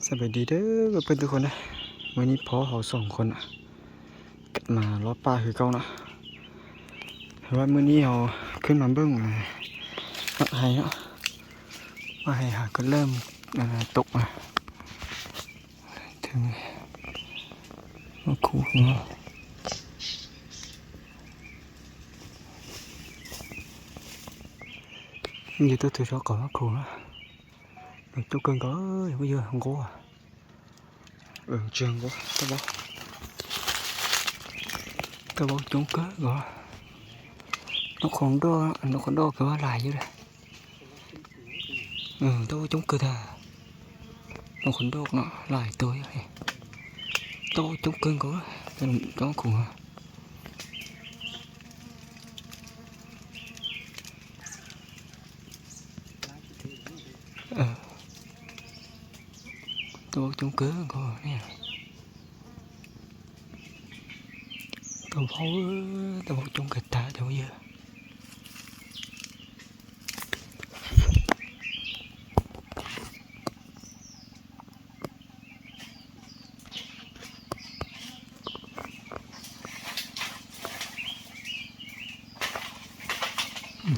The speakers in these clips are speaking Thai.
สวัสดีเด้อเพื่อนทุกคนนะวันนี้พ่อเขา2คนกัดมารอดป่าคือเก่านะว่ามื้อนี้เขาขึ้นมาเบิ่งมักไห้เนาะว่าไห้ก็เริ่มตกถึงมาคูเนาะnhư tôi thử cho có khổ đó chút cơn có bây giờ không có trường có tao bảo chúng cớ gọi nó còn đo cửa lại chứ đây tao chúng cơ thà nó còn đo nó lại tối tao chúng cơn có nó khổ tôi chúng cớ có nè tôi bảo chúng kịch ta cho bây giờ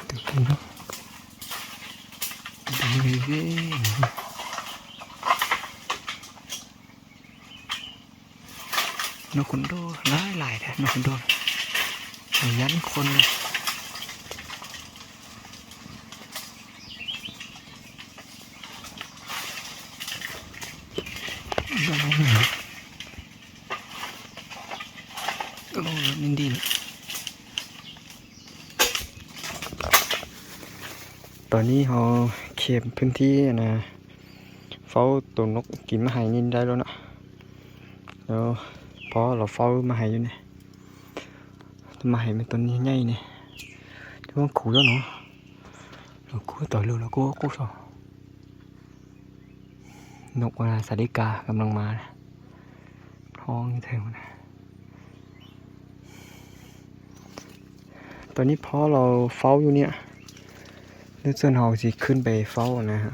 từ từ đó đi ghê nó còn đo nói lại đấy nó còn đo nhắn con đây nó nên đi nữa ตอนนี้เราเข็มพื้นที่นะเฝ้าตัวนกกินมาให้นี่ได้แล้วนะแล้วพอเราเฝ้ามาให้อยู่นี่มาให้มันตัวนี้ใหญ่นี่ที่ว่าขู่แล้วเนาะเราขู่ต่อเร็วแล้วก็กู้สองนกสาลิกากำลังมานะท้องนี่เท่านะตอนนี้พอเราเฝ้าอยู่เนี่ยแล้วส่วนเราสิขึ้นไปเฝ้านะฮะ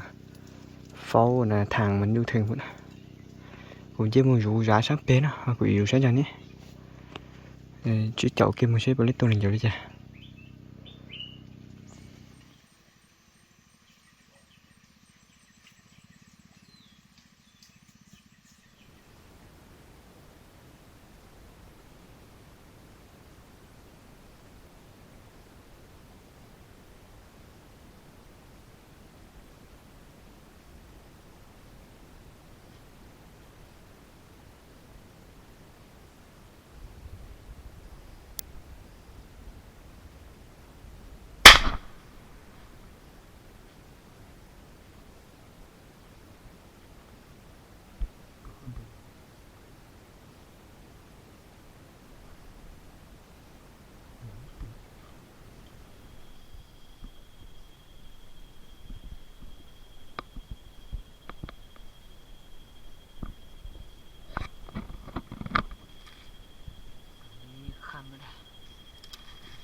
เฝ้านะทางมันอยู่ถึงพุ่นนะผมจะมาอยู่giá sáng béนะกูอยู่sángจังนี่chỉ chậu kia một xếp lấy tôi liền đi cha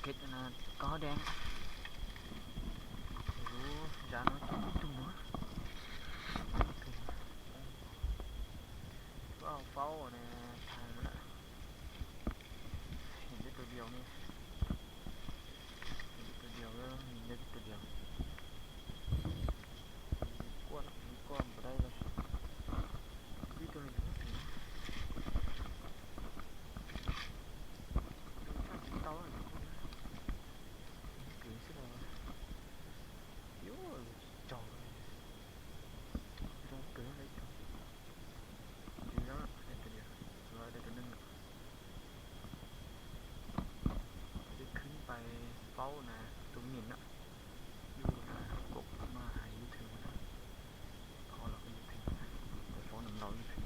kết là có đen giá nó chung nữa pháo này thằng nữa nhìn thấy từ điều này từ điều nữa nhìn thấy từ điều con ở đây rồi biết tôi nàyเฝ้านะตรงนี้นะอยู่นะกบมาหาอยู่ถึงนะพอเราก็อยู่ถึงนะแต่เฝ้าน้ำเราอยู่ถึง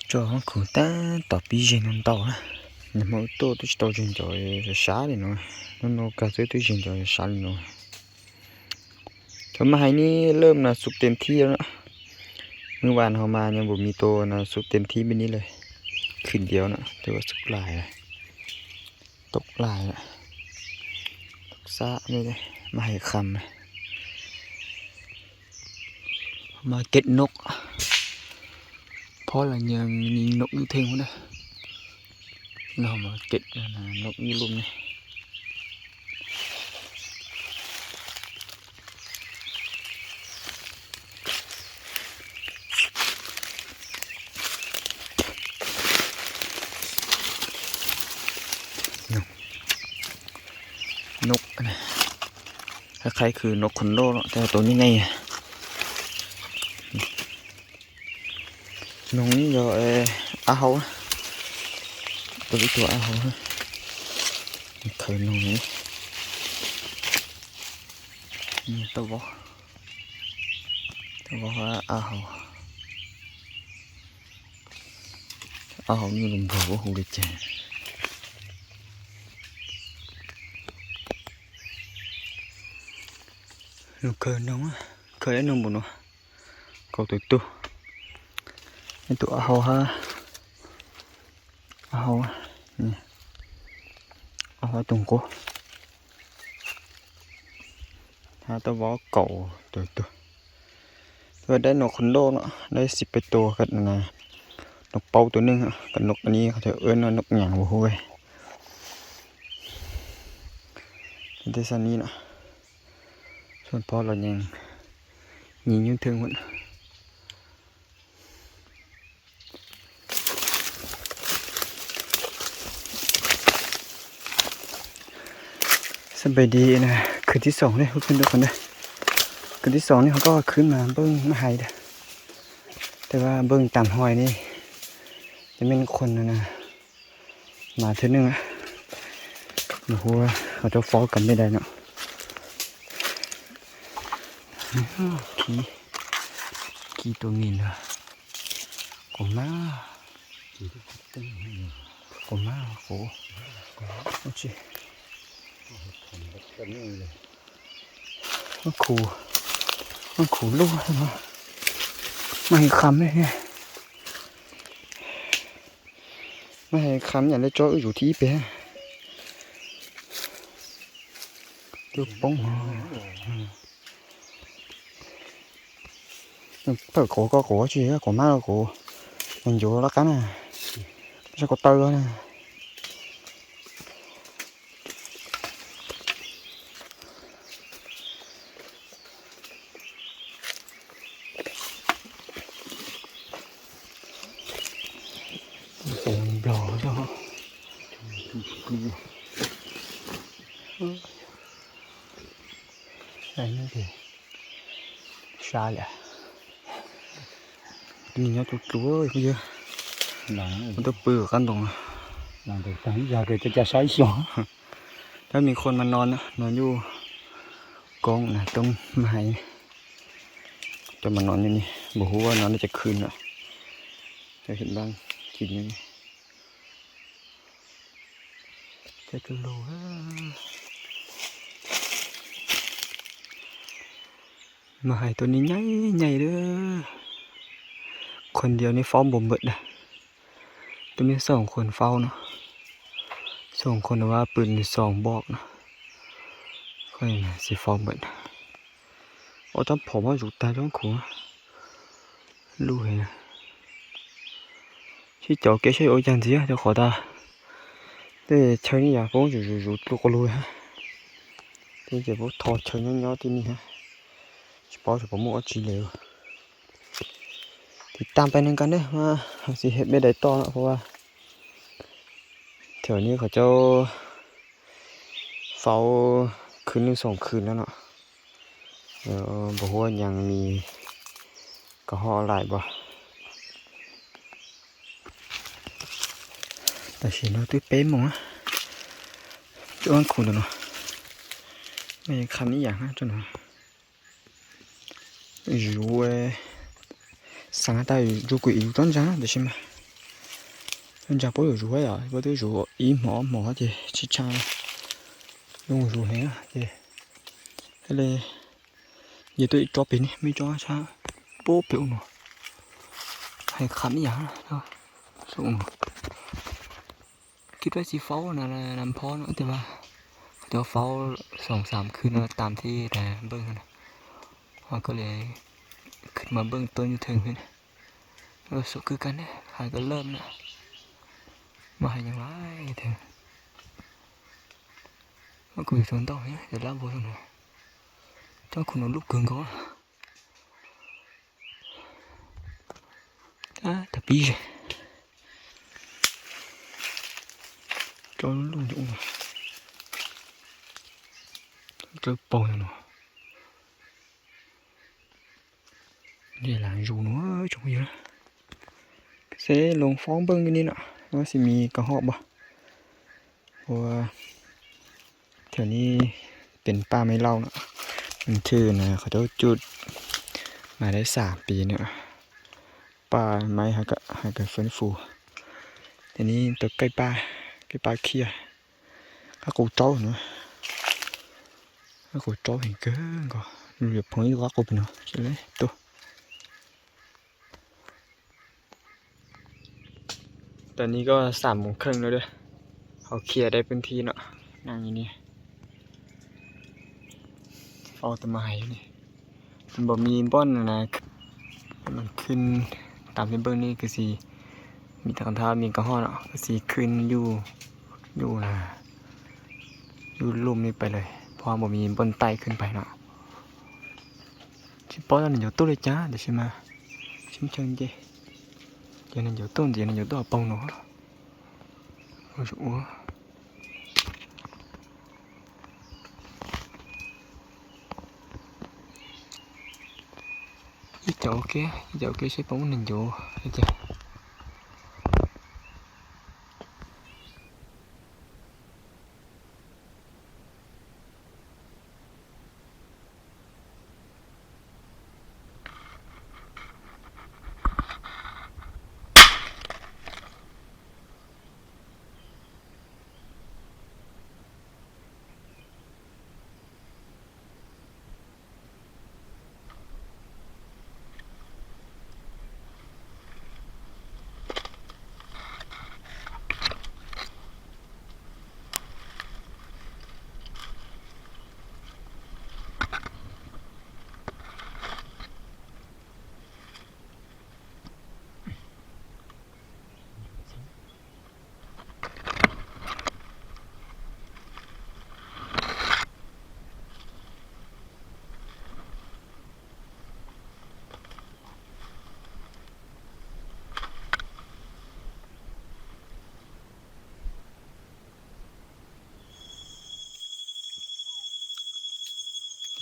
cho họ khổ ta tỏ bí gì nó tỏ á nhưng mà tôi tao chuyện rồi xá đi nó cả tôi chuyện rồi xá đi nó thôi mà hay ni ริ่มlàสุกเต็มที่แล้วนะเมื่อวานเขามายังบ่มีโตนะสุกเต็มที่แบบนี้เลยขึ้นเดียวนะแต่ว่าสุกหลายเลยตกหลายนะตกซะไม่ได้มาให้คำเลยมาเก็ตนกเพราะlàยังมีนกอยู่เทิงพุ่นน่ะเรามาเก็ตนกอยู่ลุมนี่นกนะคล้ายๆคือนกคอนโดเนาะแต่ตัวนี้ไงนกนี้rồi á hấu tôi biếtตัวá hấu ha khởi nồng nàyนี่ตัวบ่á hấu như lùm bầu không được chè nó khởi nồng á khởi nồng bùn nó cầu tuổi tu cái tụi á hấu ha á hấu nè á hấu tùng cô ha tao bó cậu tuổi rồiได้นกคอนโดเนาะได้10ตัวกันนะนกเป่าตัวนึงกับนกอันนี้เขาจะเอิ้นว่านกหยังบ่ฮู้เว้ยแต่ซันนี้เนาะส่วนพอเรายังยิงอยู่ถึงพุ่นสบายดีนะคืนที่2เลยเพิ่นทุกคนเด้อคืนที่2นี่เขาก็ขึ้นมาเบิ่งมาให้เด้อแต่ว่าเบิ่งตามห้อยนี่จะเป็นคนนะมาเทื่อนึงนะบ่ฮู้ว่าเขาจะฟ้องกันไม่ได้เนาะกี่ตัวงินล่ะกมาโหโอเคมันขู่ลูกมาไม่ให้คำเลยเนี่ยไม่ให้คำอย่างไรจ้ออยู่ที่เป๊ะลูกป้องเปิดcổ gì á cổ má cổ mình vô nó cắn à sao có tơ nè còn đỏ cho đây nó thì xa lẹ nhìn nó chú ơi bây giờมันต้องปื้อกันตรงหลังจากนั้นอยากจะใช้สองถ้ามีคนมานอนอยู่กองนะตรงไม้จะมานอนอยู่นี่บ่ฮู้ว่านอนจะคืนอ่ะจะเห็นบ้างกินนี่จะกะโลมาให้ตัวนี้ใหญ่เด้อคนเดียวนี่ฟ้อมบ่เบิดนะตัวนี้2คนเฝ้าเนาะ2คนว่าปืน2บอกนะค่อยนะสิฟ้อมเบิดโอ้ต้องผมว่าอยู่ใต้ท้องขุรู้เห็นที่เจ้าแกใช้โอ้ยันสิเจ้าขอตาแต่ใช้นี่อยากฟ้องอยู่ตัวก็รู้ฮะที่จะบอกถอดเชิงย่อๆที่นี่ฮะเฉพาะผมว่าจีเหลวติดตามไปนึงกันเด้อว่าสิเฮ็ดไม่ได้ต่อเพราะว่าแถวนี้เขาเจ้าเฝ้าคืนนึง2คืนแล้วเนาะบ่ฮู้ว่ายังมีกระห้อหลายบ่แต่สิเนาะตื้อเป๊ะหมงอ่ะจ้อนคุณเนาะไม่คันนี้อย่างนะจ้ะเนาะอยู่sang taอยู่鬼อยู่当家的是吗人家不有如啊，不都如一毛毛的去唱，用如呢的，这里也对抓饼没抓唱，不表喏，还看呀，啊，ส่งคิดว่าสิเฝ้านะนำพอเนาะแต่ว่าเดี๋ยวเฝ้า 2-3 คืนตามที่แต่เบิ่งนะก็เลยขึ้นมาเบิ่งต้นอยู่ถึงนี่สุกคือกันเนี่ยขายก็เริ่มนะมาให้อย่างไรถึงมันก็อยู่ตรงต่อเนี่ยเดี๋ยวรับบ่ซั่นเนาะเจ้าคุณเอาลูกเกินก่อนแต่ปีcho nó lung dụng cái bầu này nó đây là dù nó trông gì đó sẽ lồng phóng bưng cái này nọ nó sẽมีกระหอบบ่เพราะว่าแถวนี้เป็นป่าไม้เล่าเนาะมันชื่อนะเขาจะจุดมาได้3 ปีเนี่ยป่าไม้หาก็ฟื้นฟูทีนี้ตัวใกล้ป่าkia các cô cháu nữa các cô cháu hình cơ có việc phơi các cô nữa chứ đấy tôi ตอนนี้ก็ 3:30 แล้วเด้อเขาเคลียร์ได้พื้นที่เนาะนั่งอยู่นี่เฝ้าต้นไม้อยู่นี่มันบ่มีบ่อนนะมันขึ้นตามที่เบิ่งนี่คือสิมีทางเท้ามีกระห้อเนาะคือสิขึ้นอยู่ลุ่มนี้ไปเลยเพราะบ่มีบนไต่ขึ้นไปเนาะชิปอนั่นอยู่ตู้เลยจ้าเดี๋ยวสิมาชิมเชิงเจgiờ nàyอยู่ต้นgiờ nàyอยู่ตัวปองเนาะโอ้โหอีเจ้าโอเคใช้ปองนั่นอยู่ไอ้เจ้า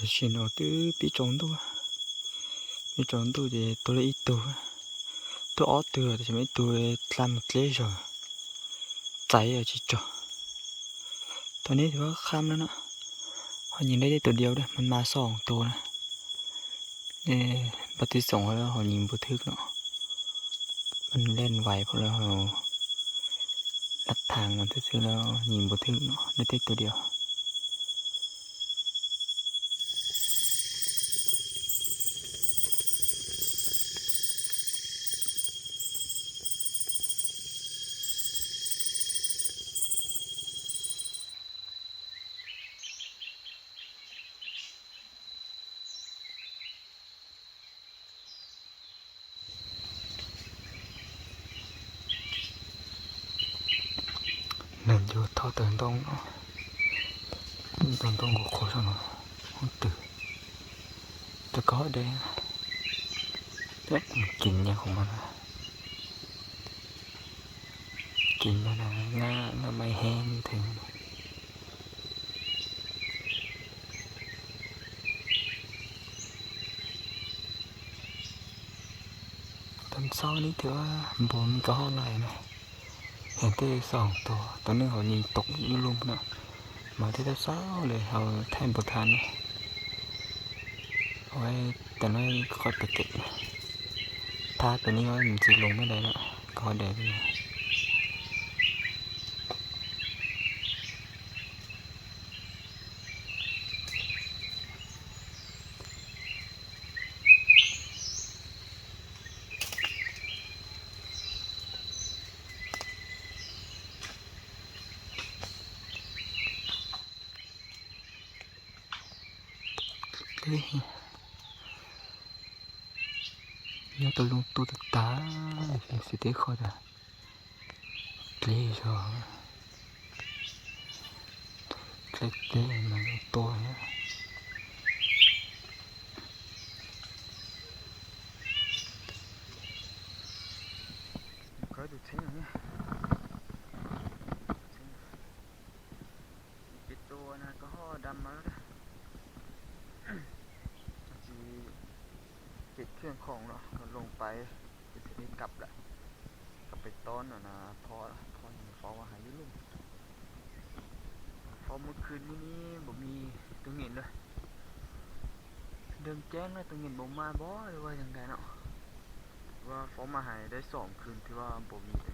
xin ở từ bị trốn tôi thì tôi lấy ít tôi ót từ thì mấy tôi làm một lễ rồi cháy ở chỉ choตอนนี้ถือว่าค่ำแล้วเนาะเขายิงได้ตัวเดียวด้วยมันมา2 ตัวนะปฏิสงแล้วเขายิงบ่ถึกเนาะมันเล่นไวเพราะแล้วเขาลัดทางมันซื่อๆแล้วยิงบ่ถึกเนาะได้ตัวเดียวนั่นอยู่เท่าเติมต้องเนาะต้องก็ขอซะเนาะตื่นจะก็แดงแล้วมันกินอย่างของมันกินแล้วนะง่าแล้วไม่แห้งถึงตอนเช้านี้ถือว่าบ่มีก็เท่าไหร่นะเห็นได้2 ตัวตอนนึงเขายิงตกอยู่ลุ่มเนาะมาที่เช้าเลยเขาแทนบ่ทันเอาไว้แต่น้อยค่อยไปเก็บถ้าตัวนี้ว่ามันสิลงไม่ได้เนาะก็ได้ nhớ tôi luôn tôi tất tá sẽ tiếc khỏi ra lê cho lê mà tôi có được thấy không nhé cáiตัวนะก็ห่อดำมาแล้วนะจีเก็บเครื่องของเนาะก็ลงไปจะได้กลับละกลับไปต้อนนะพออย่างฟอว่าหายลุ่มฟอเมื่อคืนนี้บ่มีตัวเงินเลยเดิมแจ้งเลยตัวเงินบ่มาบ่หรือว่าอย่างไรเนาะว่าฟอมาหายได้2 คืนที่ว่าบ่มีตัว